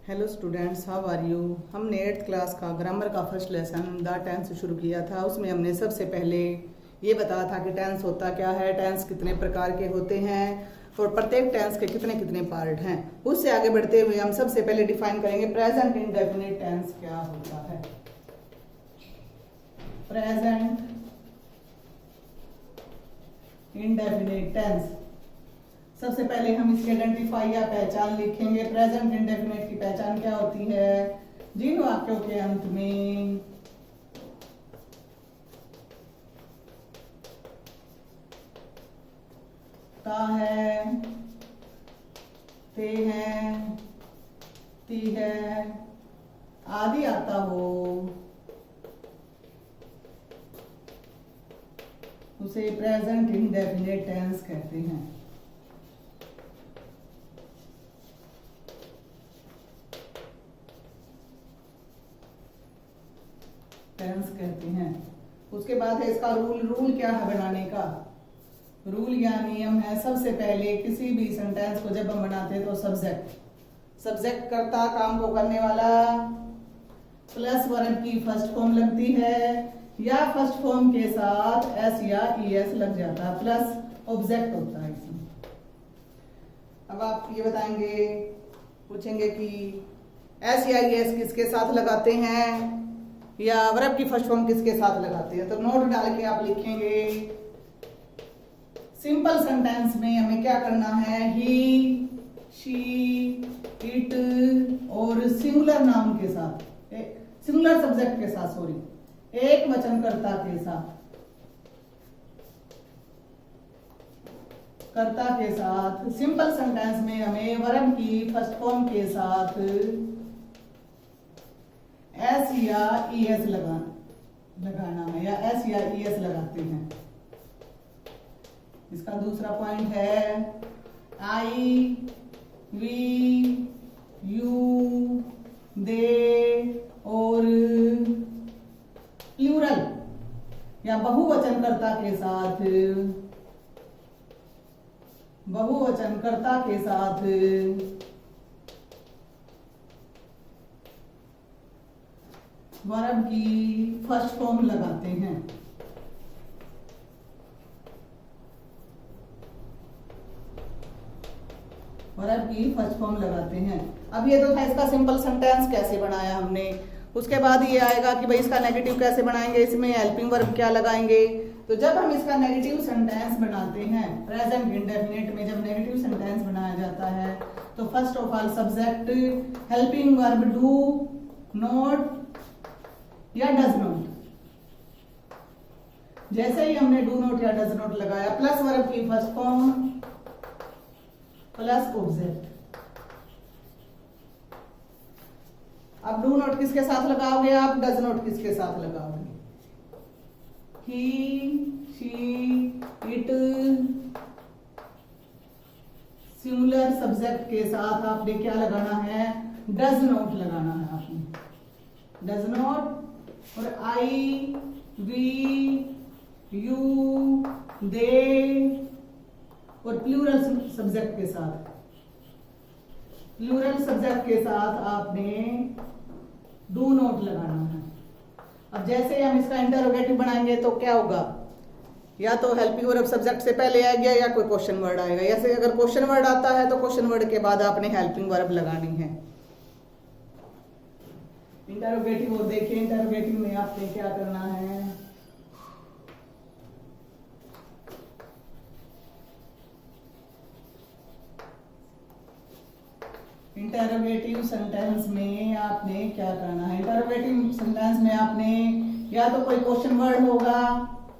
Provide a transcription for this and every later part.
Hello students, how are you. हमने 8th class का grammar का फर्स्ट लेसन द टेंस से शुरू किया था। उसमें हमने सबसे पहले ये बताया था कि टेंस होता क्या है, टेंस कितने प्रकार के होते हैं और प्रत्येक टेंस के कितने कितने पार्ट हैं। उससे आगे बढ़ते हुए हम सबसे पहले डिफाइन करेंगे प्रेजेंट इंडेफिनिट टेंस क्या होता है। प्रेजेंट इंडेफिनिट टेंस, सबसे पहले हम इसके आइडेंटिफाई या पहचान लिखेंगे। प्रेजेंट इंडेफिनिट की पहचान क्या होती है? जिन वाक्यों के अंत में ता है, ते हैं, ती है आदि आता हो उसे प्रेजेंट इंडेफिनिट टेंस कहते हैं। टेंस कहते हैं। उसके बाद है इसका रूल क्या है बनाने का? रूल या नियम है, सबसे पहले किसी भी सेंटेंस को जब हम बनाते हैं तो सब्जेक्ट करता काम को करने वाला प्लस वर्ब की फर्स्ट फॉर्म लगती है या फर्स्ट फॉर्म के साथ एस या ईएस लग जाता है, प्लस ऑब्जेक्ट होता है इसमें। अब आप ये बताएंगे, पूछेंगे कि एस या ईएस किसके साथ लगाते हैं या वर्ब की फर्स्ट फॉर्म किसके साथ लगाते हैं। तो नोट डाल के आप लिखेंगे। सिंपल सेंटेंस में हमें क्या करना है? ही, शी, इट और सिंगुलर नाउन के साथ, सिंगुलर सब्जेक्ट के साथ, सॉरी, एक वचनकर्ता के साथ, कर्ता के साथ सिंपल सेंटेंस में हमें वर्ब की फर्स्ट फॉर्म के साथ एस या ईएस लगाना है या एस या ईएस लगाते हैं। इसका दूसरा पॉइंट है आई, वी, यू, दे और प्लूरल या बहुवचनकर्ता के साथ वर्ब की फर्स्ट फॉर्म लगाते हैं। वर्ब की फर्स्ट फॉर्म लगाते हैं। अब ये तो था इसका सिंपल सेंटेंस कैसे बनाया हमने। उसके बाद ये आएगा कि भाई इसका नेगेटिव कैसे बनाएंगे, इसमें हेल्पिंग वर्ब क्या लगाएंगे। तो जब हम इसका नेगेटिव सेंटेंस बनाते हैं, प्रेजेंट इंडेफिनिट में जब नेगेटिव सेंटेंस बनाया जाता है तो first of all subject, helping verb do, not या डज नॉट। जैसे ही हमने डू नॉट या डज नॉट लगाया, प्लस वर्ब की फर्स्ट फॉर्म प्लस ऑब्जेक्ट। अब डू नॉट किसके साथ लगाओगे आप? डज नॉट किसके साथ लगाओगे? ही, शी, इट सिंगुलर सब्जेक्ट के साथ आपने क्या लगाना है? डज नॉट लगाना है आपने। डज नॉट और आई, वी, यू, दे और प्लूरल सब्जेक्ट के साथ आपने डू नॉट लगाना है। अब जैसे हम इसका इंटरोगेटिव बनाएंगे तो क्या होगा? या तो हेल्पिंग वर्ब सब्जेक्ट से पहले आएगा या कोई क्वेश्चन वर्ड आएगा। जैसे अगर क्वेश्चन वर्ड आता है तो क्वेश्चन वर्ड के बाद आपने हेल्पिंग वर्ब लगानी है। इंटरोगेटिव और देखिए, इंटरोगेटिव में आपने क्या करना है? इंटरोगेटिव सेंटेंस में आपने क्या करना है? इंटरोगेटिव सेंटेंस में आपने या तो कोई क्वेश्चन वर्ड होगा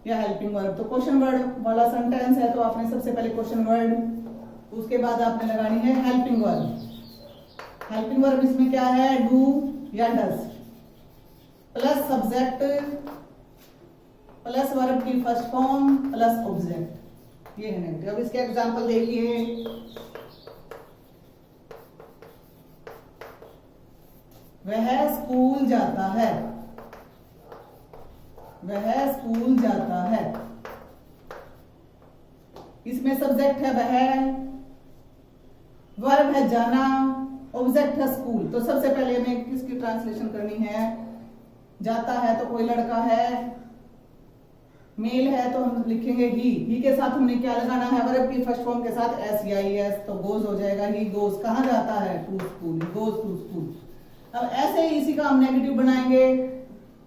या हेल्पिंग वर्ब। तो क्वेश्चन वर्ड वाला सेंटेंस है तो आपने सबसे पहले क्वेश्चन वर्ड, उसके बाद आपने लगानी है हेल्पिंग वर्ब। हेल्पिंग वर्ब इसमें क्या है? डू या does plus subject plus verb की फर्स्ट फॉर्म प्लस ऑब्जेक्ट। ये है नेगेटिव। अब इसके एग्जांपल देखिए। वह स्कूल जाता है, वह स्कूल जाता है। इसमें सब्जेक्ट है वह, वर्ब है जाना, ऑब्जेक्ट है स्कूल, तो सबसे पहले हमें किसकी ट्रांसलेशन करनी है? जाता है तो कोई लड़का है, मेल है तो हम लिखेंगे ही के साथ हमने क्या लगाना है? वर्ब की फर्स्ट फॉर्म के साथ SEIS, तो गोज हो जाएगा, ही गोज कहाँ जाता है? To school, goes to school. अब ऐसे ही इसी का हम नेगेटिव बनाएंगे,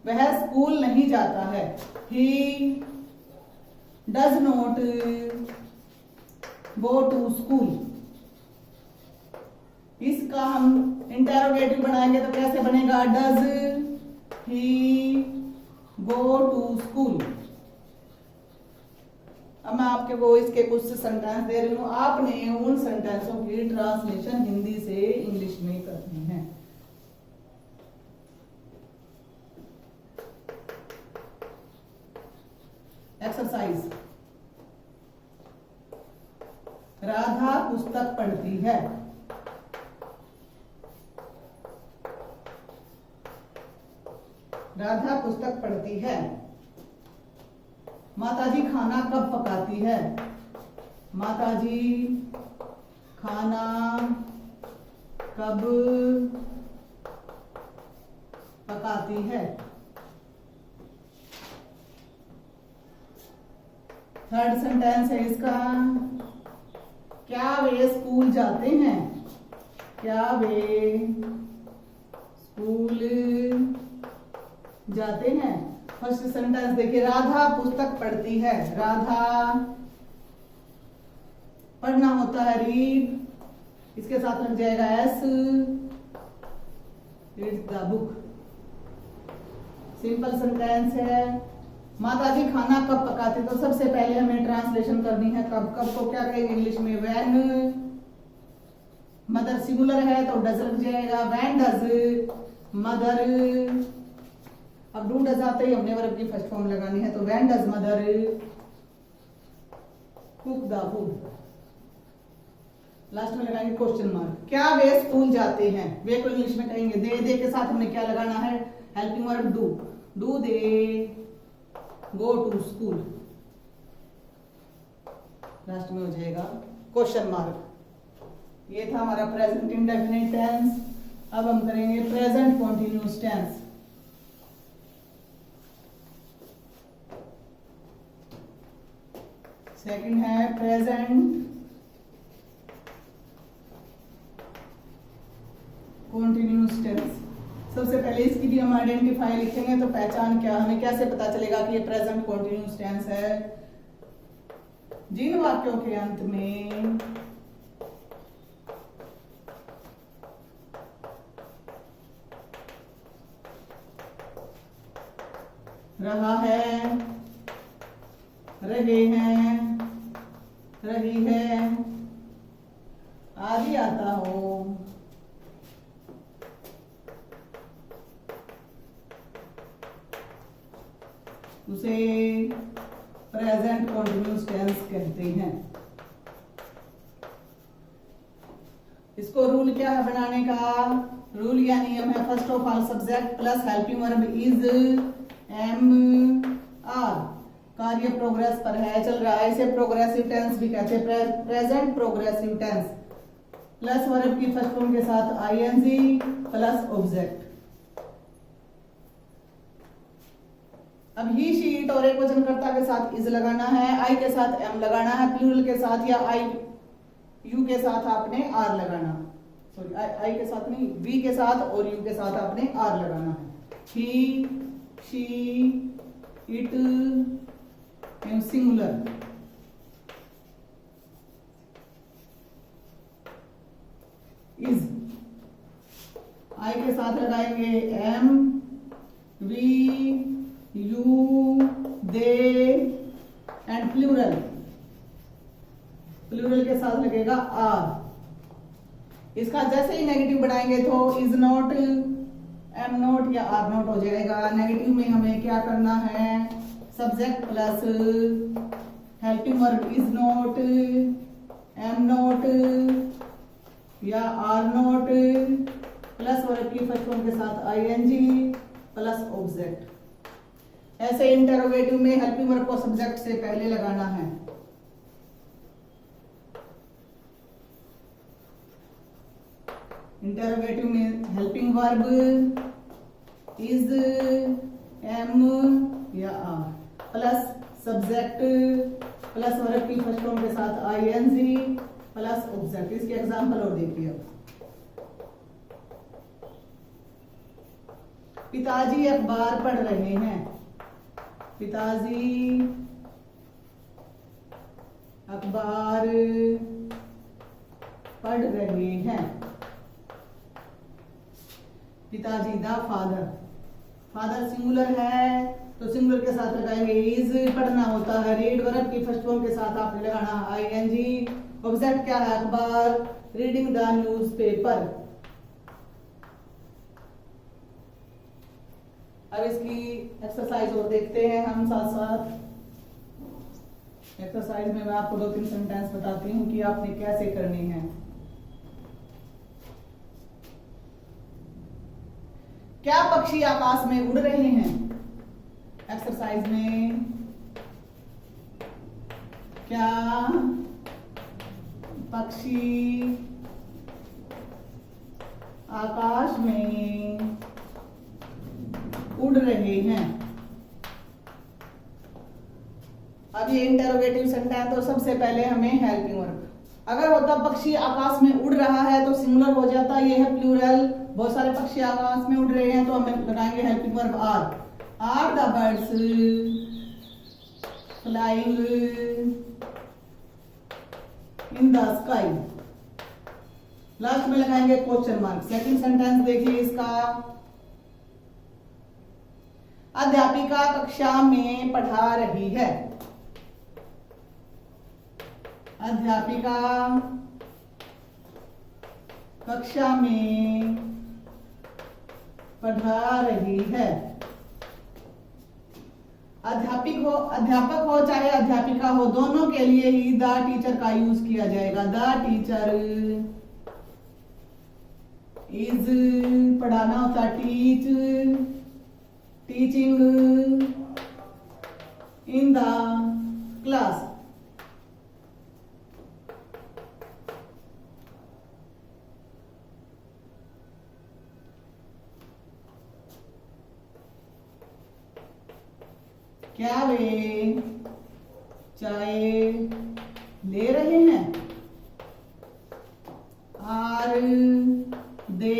वह स्कूल नहीं जाता है, he does not go to school. इसका हम इंटेरोगेटिव बनाएंगे तो कैसे बनेगा? Does he go to school. अब मैं आपके को इसके कुछ सेंटेंस दे रही हूं, आपने उन सेंटेंसों की ट्रांसलेशन हिंदी से इंग्लिश में करनी है। एक्सरसाइज, राधा पुस्तक पढ़ती है। राधा पुस्तक पढ़ती है। माताजी खाना कब पकाती है? माताजी खाना कब पकाती है? थर्ड सेंटेंस है इसका, क्या वे स्कूल जाते हैं? क्या वे स्कूल जाते हैं? फर्स्ट सेंटेंस देखिए, राधा पुस्तक पढ़ती है। राधा पढ़ना होता है रीड, इसके साथ लग जाएगा S, reads the book. Simple sentence है। माताजी खाना कब पकाती, तो सबसे पहले हमें ट्रांसलेशन करनी है कब। कब को क्या कहेंगे इंग्लिश में? व्हेन। मदर सिंगुलर है तो डज लग जाएगा, व्हेन डज मदर। अब डू डज आते ही हमने वर्ब की फर्स्ट फॉर्म लगानी है, तो when does mother cook the food. Last में लगाएंगे क्वेश्चन मार्क। क्या वे स्कूल जाते हैं? वे को इंग्लिश में कहेंगे दे के साथ हमने क्या लगाना है? Helping verb do. Do they go to school. Last में हो जाएगा क्वेश्चन मार्क। ये था हमारा प्रेजेंट इंडेफिनिट टेंस। अब हम करेंगे प्रेजेंट कॉन्टिन्यूअस टेंस। सेकंड है प्रेजेंट कॉन्टिन्यूअस टेंस। सबसे पहले इसकी भी हम आइडेंटिफाई लिखेंगे, तो पहचान क्या, हमें कैसे पता चलेगा कि ये प्रेजेंट कॉन्टिन्यूअस टेंस है? जिन वाक्यों के अंत में रहा है, रहे हैं, रही है आदि आता हो, उसे प्रेजेंट कॉन्टिन्यूअस टेंस कहते हैं। इसको रूल क्या है बनाने का? रूल या नियम है, first of all subject plus helping verb is am are. कार्य प्रोग्रेस पर है, चल रहा है, इसे प्रोग्रेसिव टेंस भी कहते हैं, present progressive tense. Plus verb की फर्स्ट फॉर्म के साथ आईएनजी प्लस ऑब्जेक्ट। अब ही शीट और एक वचनकर्ता के साथ इज लगाना है, आई के साथ एम लगाना है, प्लूरल के साथ या आई यू के साथ आपने आर लगाना, सॉरी आई के साथ नहीं, वी के साथ और यू के साथ आपने आर लगाना है। He, she, it and singular. Is I के साथ लगाएंगे am, we, you, they and plural, plural के साथ लगेगा आर। इसका जैसे ही नेगेटिव बढ़ाएंगे तो इज नॉट, एम नॉट या आर नॉट हो जाएगा। नेगेटिव में हमें क्या करना है? Subject plus helping verb is not, am not या आर नॉट प्लस वर्ब की फर्स्ट फॉर्म के साथ आईएनजी प्लस ऑब्जेक्ट। ऐसे इंटरोगेटिव में हेल्पिंग वर्ब को सब्जेक्ट से पहले लगाना है। इंटरोगेटिव में हेल्पिंग वर्ब इज, एम या are plus subject plus verb की फर्स्ट फॉर्म के साथ आईएनजी प्लस ऑब्जेक्ट। इसके एग्जांपल और देखिए। पिताजी अखबार पढ़ रहे हैं। पिताजी अखबार पढ़ रहे हैं। पिताजी द फादर, फादर सिंगुलर है तो सिंगुलर के साथ लगाएंगे इज, पढ़ना होता है रीड, वर्ब की फर्स्ट फॉर्म के साथ आपने लगाना आईएनजी। ऑब्जेक्ट क्या है? अखबार, रीडिंग द न्यूज़पेपर। अब इसकी एक्सरसाइज और देखते हैं हम साथ साथ। एक्सरसाइज में मैं आपको 2-3 सेंटेंस बताती हूँ कि आपने कैसे करनी है। क्या पक्षी आकाश में उड़ रहे हैं? एक्सरसाइज में क्या पक्षी आकाश में उड़ रहे हैं? अब ये इंटरोगेटिव सेंटेंस तो सबसे पहले हमें हेल्पिंग वर्ब। अगर होता पक्षी आकाश में उड़ रहा है तो सिंगुलर हो जाता, ये है प्लूरल, बहुत सारे पक्षी आकाश में उड़ रहे हैं तो हम लगाएंगे helping verb are the birds flying in the sky. Last में लगाएंगे क्वेश्चन मार्क। सेकंड सेंटेंस देखिए इसका। अध्यापिका कक्षा में पढ़ा रही है। अध्यापिका कक्षा में पढ़ा रही है। अध्यापक हो चाहे अध्यापिका हो, दोनों के लिए ही द टीचर का यूज किया जाएगा। द टीचर इज, पढ़ाना होता teach, teaching in the class. क्या वे चाय ले रहे हैं? आर दे,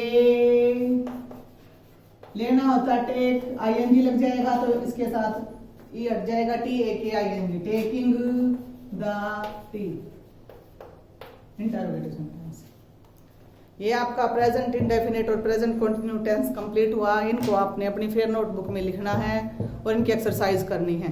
लेना होता टेक, आईएनजी लग जाएगा तो इसके साथ ई हट जाएगा, T A K ING, taking the tea. Interrogative sentence. ये आपका प्रेजेंट इंडेफिनिट और प्रेजेंट कंटिन्यू टेंस कंप्लीट हुआ। इनको आपने अपनी फेयर नोटबुक में लिखना है और इनकी एक्सरसाइज करनी है।